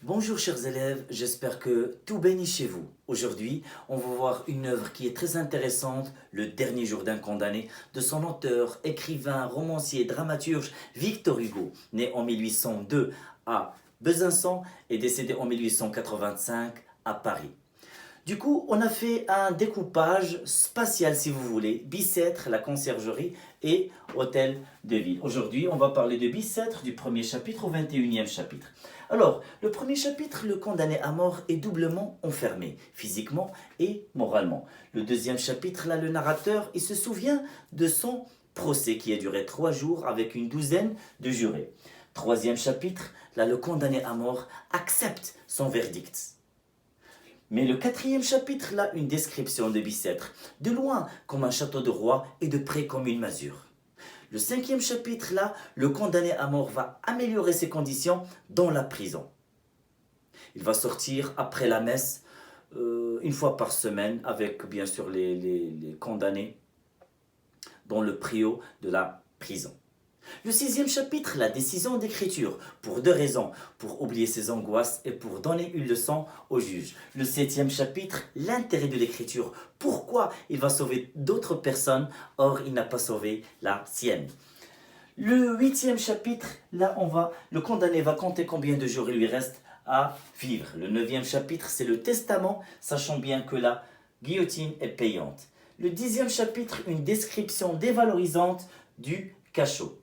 Bonjour chers élèves, j'espère que tout bénit chez vous. Aujourd'hui, on va voir une œuvre qui est très intéressante, Le dernier jour d'un condamné, de son auteur, écrivain, romancier, dramaturge Victor Hugo, né en 1802 à Besançon et décédé en 1885 à Paris. Du coup, on a fait un découpage spatial, si vous voulez, Bicêtre, la conciergerie et hôtel de ville. Aujourd'hui, on va parler de Bicêtre, du premier chapitre au 21e chapitre. Alors, le premier chapitre, le condamné à mort est doublement enfermé, physiquement et moralement. Le deuxième chapitre, là, le narrateur, il se souvient de son procès qui a duré 3 jours avec une douzaine de jurés. Troisième chapitre, là, le condamné à mort accepte son verdict. Mais le quatrième chapitre, là, une description de Bicêtre, de loin comme un château de roi et de près comme une masure. Le cinquième chapitre, là, le condamné à mort va améliorer ses conditions dans la prison. Il va sortir après la messe, une fois par semaine, avec bien sûr les condamnés dans le préau de la prison. Le sixième chapitre, la décision d'écriture, pour 2 raisons, pour oublier ses angoisses et pour donner une leçon au juge. Le septième chapitre, l'intérêt de l'écriture, pourquoi il va sauver d'autres personnes, or il n'a pas sauvé la sienne. Le huitième chapitre, là le condamné va compter combien de jours il lui reste à vivre. Le neuvième chapitre, c'est le testament, sachant bien que la guillotine est payante. Le dixième chapitre, une description dévalorisante du cachot.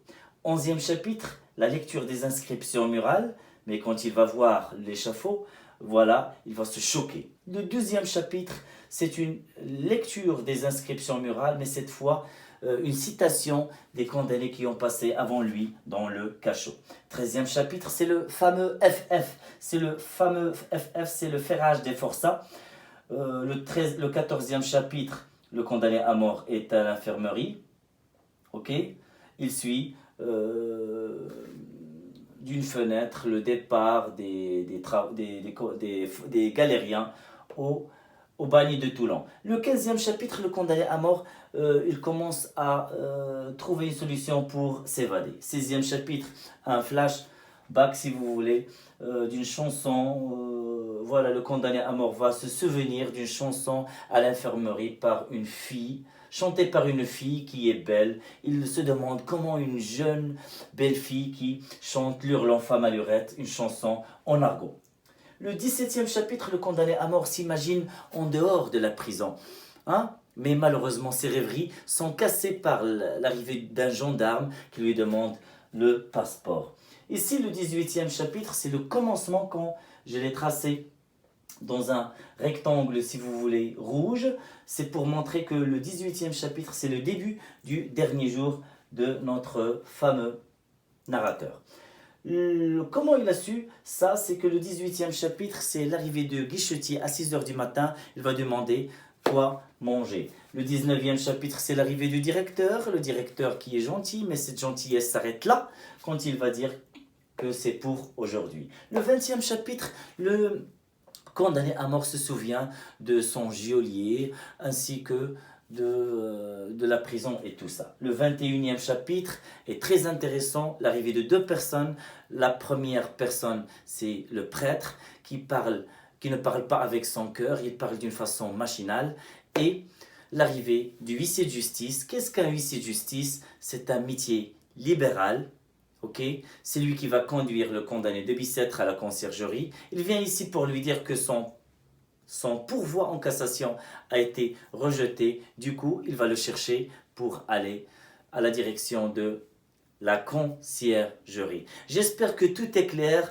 11e chapitre, la lecture des inscriptions murales, mais quand il va voir l'échafaud, voilà, il va se choquer. Le 12e chapitre, c'est une lecture des inscriptions murales, mais cette fois, une citation des condamnés qui ont passé avant lui dans le cachot. 13e chapitre, c'est le fameux FF. C'est le fameux FF, c'est le ferrage des forçats. Le 14e chapitre, le condamné à mort est à l'infirmerie. Ok, il suit d'une fenêtre le départ des galériens au bagne de Toulon. Le 15e chapitre, le condamné à mort, il commence à trouver une solution pour s'évader. 16e chapitre, un flashback si vous voulez, d'une chanson. Voilà, le condamné à mort va se souvenir d'une chanson à l'infirmerie par une fille, chantée par une fille qui est belle. Il se demande comment une jeune belle fille qui chante l'hurlant femme à lurette, une chanson en argot. Le 17e chapitre, le condamné à mort s'imagine en dehors de la prison. Mais malheureusement, ses rêveries sont cassées par l'arrivée d'un gendarme qui lui demande le passeport. Ici, le 18e chapitre, c'est le commencement quand je l'ai tracé dans un rectangle, si vous voulez, rouge. C'est pour montrer que le 18e chapitre, c'est le début du dernier jour de notre fameux narrateur. Comment il a su ça? C'est que le 18e chapitre, c'est l'arrivée de guichetier à 6 h du matin. Il va demander quoi manger. Le 19e chapitre, c'est l'arrivée du directeur. Le directeur qui est gentil, mais cette gentillesse s'arrête là quand il va dire que c'est pour aujourd'hui. Le 20e chapitre, le condamné à mort se souvient de son geôlier ainsi que de la prison et tout ça. Le 21e chapitre est très intéressant, l'arrivée de 2 personnes. La première personne, c'est le prêtre qui ne parle pas avec son cœur, il parle d'une façon machinale. Et l'arrivée du huissier de justice. Qu'est-ce qu'un huissier de justice? C'est un métier libéral. C'est lui qui va conduire le condamné de Bicêtre à la conciergerie. Il vient ici pour lui dire que son pourvoi en cassation a été rejeté. Du coup, il va le chercher pour aller à la direction de la conciergerie. J'espère que tout est clair.